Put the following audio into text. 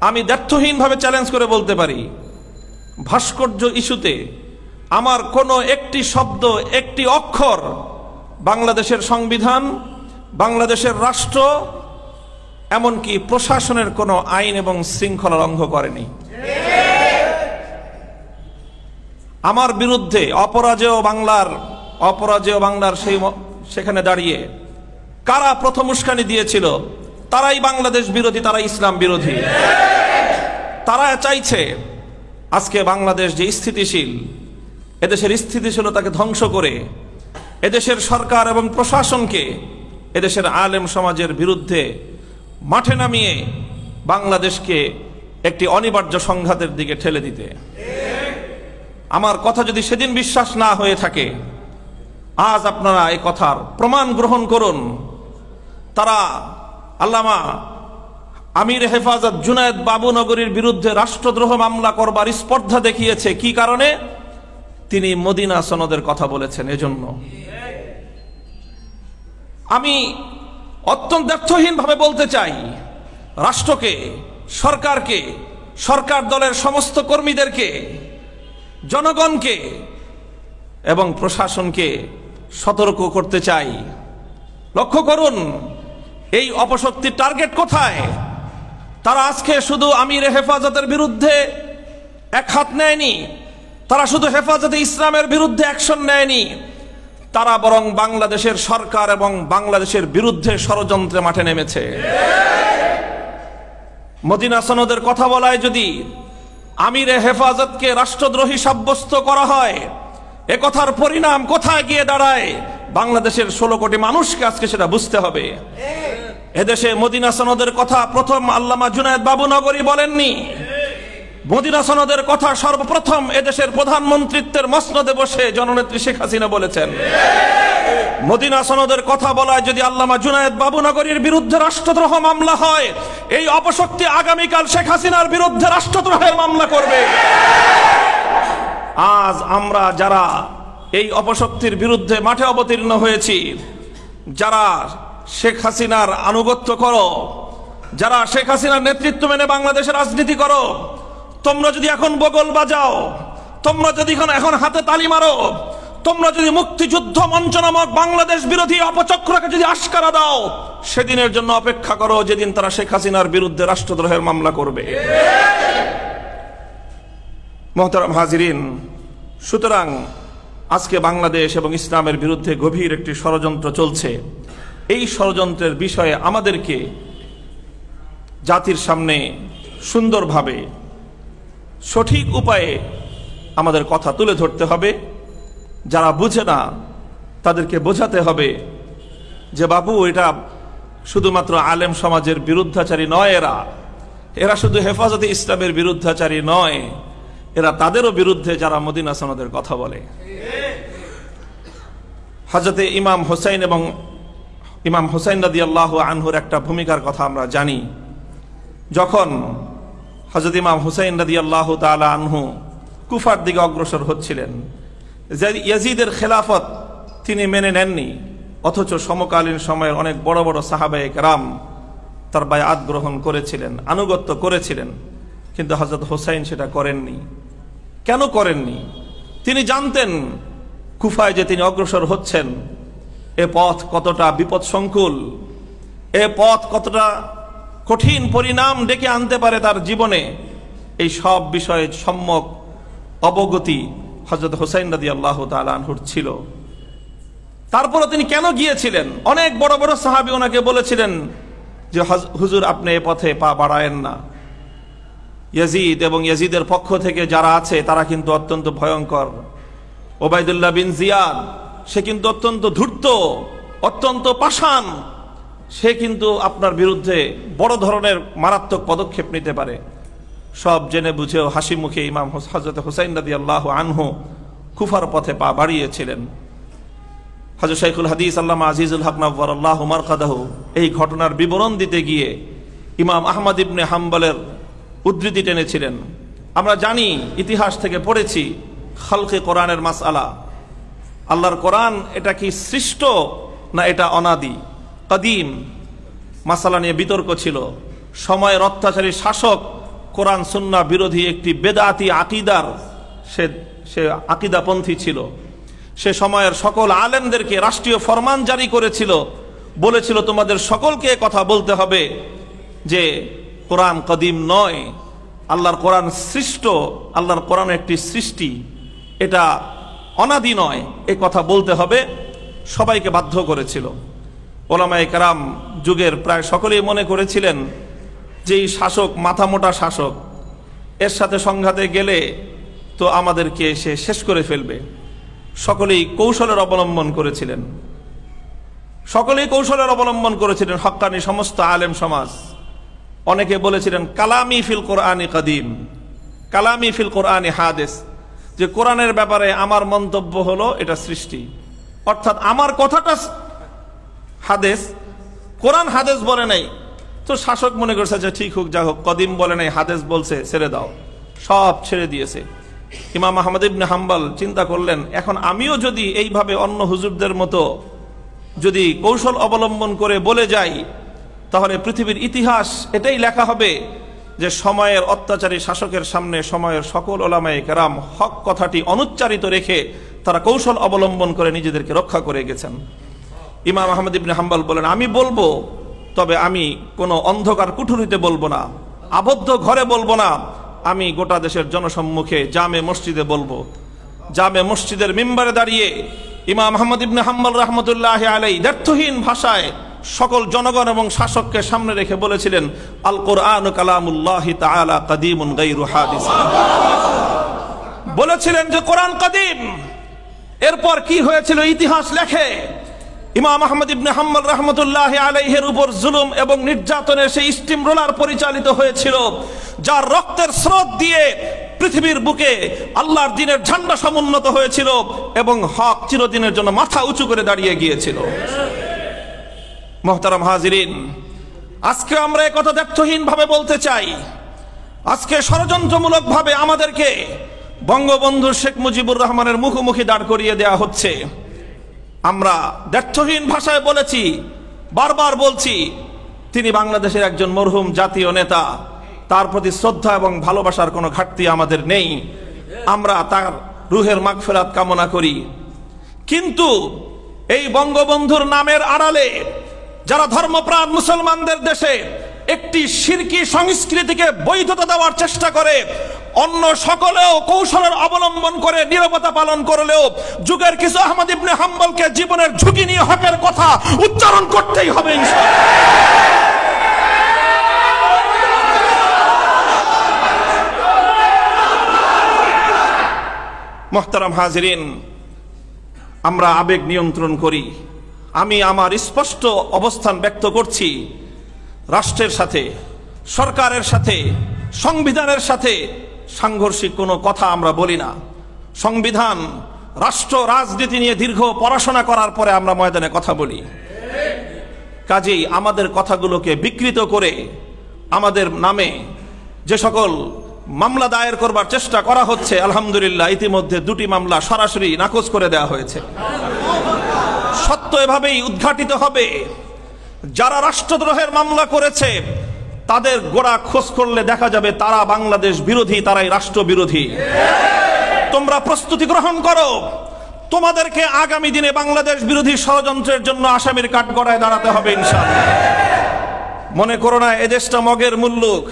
আমি দ্ব্যর্থহীনভাবে চ্যালেঞ্জ করে বলতে পারি, ভাস্কর্য ইস্যুতে আমার কোনো একটি শব্দ, একটি অক্ষর বাংলাদেশের সংবিধান, বাংলাদেশের রাষ্ট্র, এমনকি প্রশাসনের কোনো আইন এবং শৃঙ্খলা লঙ্ঘন করেনি। আমার বিরুদ্ধে অপরাজেয় বাংলার সেখানে দাঁড়িয়ে কারা প্রথম উস্কানি দিয়েছিল? তারাই বাংলাদেশ বিরোধী, তারা ইসলাম বিরোধী। তারা চাইছে আজকে বাংলাদেশ যে স্থিতিশীল, এদেশের স্থিতিশীলতাকে ধ্বংস করে এদেশের সরকার এবং প্রশাসনকে এদেশের আলেম সমাজের বিরুদ্ধে মাঠে নামিয়ে বাংলাদেশকে একটি অনিবার্য সংঘাতের দিকে ঠেলে দিতে। আমার কথা যদি সেদিন বিশ্বাস না হয়ে থাকে, আজ আপনারা এই কথার প্রমাণ গ্রহণ করুন। তারা আল্লামা আমির হেফাজত জুনায়েদ বাবুনগরীর বিরুদ্ধে রাষ্ট্রদ্রোহ মামলা করবার স্পর্ধা দেখিয়েছে কি কারণে? তিনি মদিনা সনদের কথা বলেছেন। এজন্য আমি অত্যন্ত দ্ব্যর্থহীনভাবে বলতে চাই, রাষ্ট্রকে, সরকারকে, সরকার দলের সমস্ত কর্মীদেরকে, জনগণকে এবং প্রশাসনকে সতর্ক করতে চাই। লক্ষ্য করুন এই অপশক্তির টার্গেট কোথায়। তারা আজকে শুধু আমির হেফাজতের বিরুদ্ধে এক হাত নেয়নি, তারা শুধু হেফাজতে ইসলামের বিরুদ্ধে অ্যাকশন নেয়নি, তারা বরং বাংলাদেশের সরকার এবং বাংলাদেশের বিরুদ্ধে ষড়যন্ত্রে মাঠে নেমেছে। মদিনা সনদের কথা বলায় যদি আমির হেফাজতকে রাষ্ট্রদ্রোহী সাব্যস্ত করা হয়, এ কথার পরিণাম কোথায় গিয়ে দাঁড়ায় বাংলাদেশের 16 কোটি মানুষকে আজকে সেটা বুঝতে হবে। এদেশে মদিনা সনদের কথা প্রথম আল্লামা জুনায়েদ বাবুনগরী বলেননি। মদিনা সনদের কথা সর্বপ্রথম এদেশের প্রধানমন্ত্রীত্বের মসনদে বসে জননেত্রী শেখ হাসিনা বলেছেন। মদিনা সনদের কথা বলায় যদি আল্লামা জুনায়েদ বাবুনগরীর বিরুদ্ধে রাষ্ট্রদ্রোহ মামলা হয়, এই অপশক্তি আগামীকাল শেখ হাসিনার বিরুদ্ধে রাষ্ট্রদ্রোহের মামলা করবে। আজ আমরা যারা এই অপশক্তির বিরুদ্ধে মাঠে অবতীর্ণ হয়েছি, যারা শেখ হাসিনার আনুগত্য করো, যারা শেখ হাসিনার নেতৃত্ব মেনে বাংলাদেশের রাজনীতি করো, তোমরা যদি এখন বগল বাজাও, তোমরা যদি এখন হাতে তালি মারো, তোমরা যদি মুক্তিযুদ্ধ মঞ্চ নামক বাংলাদেশ বিরোধী অপচক্রকে যদি আশকারা দাও, সেদিনের জন্য অপেক্ষা করো যেদিন তারা শেখ হাসিনার বিরুদ্ধে রাষ্ট্রদ্রোহের মামলা করবে। মোহতারাম হাজিরিন, সুতরাং আজকে বাংলাদেশ এবং ইসলামের বিরুদ্ধে গভীর একটি ষড়যন্ত্র চলছে। এই ষড়যন্ত্রের বিষয়ে আমাদেরকে জাতির সামনে সুন্দরভাবে সঠিক উপায়ে আমাদের কথা তুলে ধরতে হবে। যারা বুঝে না তাদেরকে বোঝাতে হবে যে বাবু, এটা শুধুমাত্র আলেম সমাজের বিরুদ্ধাচারী নয়, এরা শুধু হেফাজতে ইসলামের বিরুদ্ধাচারী নয়, এরা তাদেরও বিরুদ্ধে যারা মদিনা সনদের কথা বলে। হযরতে ইমাম হোসেন এবং ইমাম হোসেন রাদিয়াল্লাহু আনহুর একটা ভূমিকার কথা আমরা জানি। যখন হযরত ইমাম হোসেন রাদিয়াল্লাহু তাআলা আনহু কুফার দিকে অগ্রসর হচ্ছিলেন, ইয়াজিদের খেলাফত তিনি মেনে নেননি, অথচ সমকালীন সময়ের অনেক বড় বড় সাহাবায়ে কেরাম তার বায়াত গ্রহণ করেছিলেন, আনুগত্য করেছিলেন, কিন্তু হযরত হোসেন সেটা করেননি। কেন করেননি? তিনি জানতেন কুফায় যে তিনি অগ্রসর হচ্ছেন, এ পথ কতটা বিপদসংকুল, এ পথ কতটা কঠিন পরিণাম ডেকে আনতে পারে তার জীবনে। এই সব বিষয়ে সম্যক অবগতি হযরত হোসেন রাদিয়াল্লাহু তাআলা আনহুর ছিল। তারপরে তিনি কেন গিয়েছিলেন? অনেক বড় বড় সাহাবী ওনাকে বলেছিলেন যে হুজুর, আপনি এ পথে পা বাড়ায়েন না। ইয়াজিদ এবং ইয়াজিদের পক্ষ থেকে যারা আছে তারা কিন্তু অত্যন্ত ভয়ঙ্কর। ওবাইদুল্লাহ বিন জিয়াদ, সে কিন্তু অত্যন্ত ধূর্ত, অত্যন্ত পাষাণ, সে কিন্তু আপনার বিরুদ্ধে বড় ধরনের মারাত্মক পদক্ষেপ নিতে পারে। সব জেনে বুঝেও হাসি মুখে ইমাম হযরত হুসাইন রাদিয়াল্লাহু আনহু কুফার পথে পা বাড়িয়েছিলেন। হযরত শাইখুল হাদিস আল্লামা আজিজুল হক নাওয়ারাল্লাহু মারকাদাহু এই ঘটনার বিবরণ দিতে গিয়ে ইমাম আহমদ ইবনে হাম্বলের উদ্ধৃতি টেনেছিলেন। আমরা জানি, ইতিহাস থেকে পড়েছি, খালকে কোরআনের মাসআলা, আল্লাহর কোরআন এটা কি সৃষ্ট না এটা অনাদি কাদিম, মাসালা নিয়ে বিতর্ক ছিল। সময়ের অত্যাচারী শাসক কোরআন সুন্নাহ বিরোধী একটি বেদাতি আকীদার সে আকীদাপন্থী ছিল। সে সময়ের সকল আলেমদেরকে রাষ্ট্রীয় ফরমান জারি করেছিল, বলেছিল তোমাদের সকলকে কথা বলতে হবে যে কোরআন কদিম নয়, আল্লাহর কোরআন সৃষ্ট, আল্লাহর কোরআন একটি সৃষ্টি, এটা অনাদি নয়, এ কথা বলতে হবে, সবাইকে বাধ্য করেছিল। ওলামায়ে কেরাম যুগের প্রায় সকলেই মনে করেছিলেন যে এই শাসক মাথামোটা শাসক, এর সাথে সংঘাতে গেলে তো আমাদেরকে সে শেষ করে ফেলবে। সকলেই কৌশলের অবলম্বন করেছিলেন, হক্কানি সমস্ত আলেম সমাজ। অনেকে বলেছিলেন কালামি ফিল কোরআনি কাদিম, কালামি ফিল কোরআনি হাদিস, যে কোরআনের ব্যাপারে আমার মন্তব্য হলো এটা সৃষ্টি, অর্থাৎ আমার কথাটা হাদিস, কোরআন হাদিস বলে নাই। তো শাসক মনে করছে যে ঠিক হোক, যা হোক, কদিম বলে নাই, হাদিস বলছে, ছেড়ে দাও, সব ছেড়ে দিয়েছে। ইমাম আহমদ ইবনে হাম্বল চিন্তা করলেন, এখন আমিও যদি এইভাবে অন্য হুজুরদের মতো যদি কৌশল অবলম্বন করে বলে যাই, তাহলে পৃথিবীর ইতিহাস এটাই লেখা হবে যে সময়ের অত্যাচারী শাসকের সামনে সময়ের সকল ওলামায়ে কেরাম হক কথাটি অনুচ্চারিত রেখে তারা কৌশল অবলম্বন করে নিজেদেরকে রক্ষা করে গেছেন। ইমাম আহমদ ইবনে হাম্বল বলেন, আমি বলবো, তবে আমি কোনো অন্ধকার কুঠুরিতে বলবো না, আবদ্ধ ঘরে বলবো না, আমি গোটা দেশের জনসম্মুখে জামে মসজিদে বলবো। জামে মসজিদের মিম্বারে দাঁড়িয়ে ইমাম আহমদ ইবনে হাম্বল রাহমাতুল্লাহি আলাইহি দ্ব্যর্থহীন ভাষায় সকল জনগণ এবং শাসককে সামনে রেখে বলেছিলেন, আল কোরআন কালামুল্লাহি তাআলা কাদিমুন গায়রু হাদিস, বলেছিলেন যে কোরআন কাদিম। এরপর কি হয়েছিল ইতিহাস লেখে, ইমাম আহমদ ইবনে হাম্বল রাহমাতুল্লাহি আলাইহির উপর জুলুম এবং নির্যাতনের সেই স্টিম রোলার পরিচালিত হয়েছিল, যার রক্তের স্রোত দিয়ে পৃথিবীর বুকে আল্লাহর দ্বীনের ঝান্ডা সমুন্নত হয়েছিল এবং হক চিরদিনের জন্য মাথা উঁচু করে দাঁড়িয়ে গিয়েছিল। মুহতারাম হাজিরিন, আজকে আমরা এই কথা দ্ব্যর্থহীন ভাবে বলতে চাই, আজকে ষড়যন্ত্রমূলক ভাবে আমাদেরকে বঙ্গবন্ধু শেখ মুজিবুর রহমানের মুখোমুখি দাঁড় করিয়ে দেয়া হচ্ছে। আমরা দ্ব্যর্থহীন ভাষায় বলেছি, বারবার বলছি, তিনি বাংলাদেশের একজন মরহুম জাতীয় নেতা, তার প্রতি শ্রদ্ধা এবং ভালোবাসার কোনো ঘাটতি আমাদের নেই, আমরা তার রুহের মাগফিরাত কামনা করি। কিন্তু এই বঙ্গবন্ধুর নামের আড়ালে যারা ধর্মপ্রাণ মুসলমানদের দেশে একটি শিরকি সংস্কৃতিকে বৈধতা দেওয়ার চেষ্টা করে, অন্য সকলেও কৌশলের অবলম্বন করে নীরবতা পালন করলেও যুগের কিছু আহমদ ইবনে হাম্বলকে জীবনের ঝুঁকি নিয়ে হকের কথা উচ্চারণ করতেই হবে ইনশাআল্লাহ। মুহতারাম হাজিরিন, আমরা আবেগ নিয়ন্ত্রণ করি। আমি আমার স্পষ্ট অবস্থান ব্যক্ত করছি, রাষ্ট্রের সাথে, সরকারের সাথে, সংবিধানের সাথে সাংঘর্ষিক কোনো কথা আমরা বলি না। সংবিধান, রাষ্ট্র, রাজনীতি নিয়ে দীর্ঘ পড়াশোনা করার পরে আমরা ময়দানে কথা বলি। কাজেই আমাদের কথাগুলোকে বিকৃত করে আমাদের নামে যে সকল মামলা দায়ের করবার চেষ্টা করা হচ্ছে, আলহামদুলিল্লাহ ইতিমধ্যে 2টি মামলা সরাসরি নাকচ করে দেওয়া হয়েছে। সত্য এভাবেই উদ্ঘাটিত হবে। যারা রাষ্ট্রদ্রোহের মামলা করেছে তাদের গোড়া খোঁজ করলে দেখা যাবে তারা বাংলাদেশ বিরোধী, তারাই রাষ্ট্র বিরোধী। তোমরা প্রস্তুতি গ্রহণ করো, তোমাদেরকে আগামী দিনে বাংলাদেশ বিরোধী ষড়যন্ত্রের জন্য আসামির কাঠগড়ায় দাঁড়াতে হবে ইনশাআল্লাহ। মনে করো না এদেশটা মগের মুল্লুক,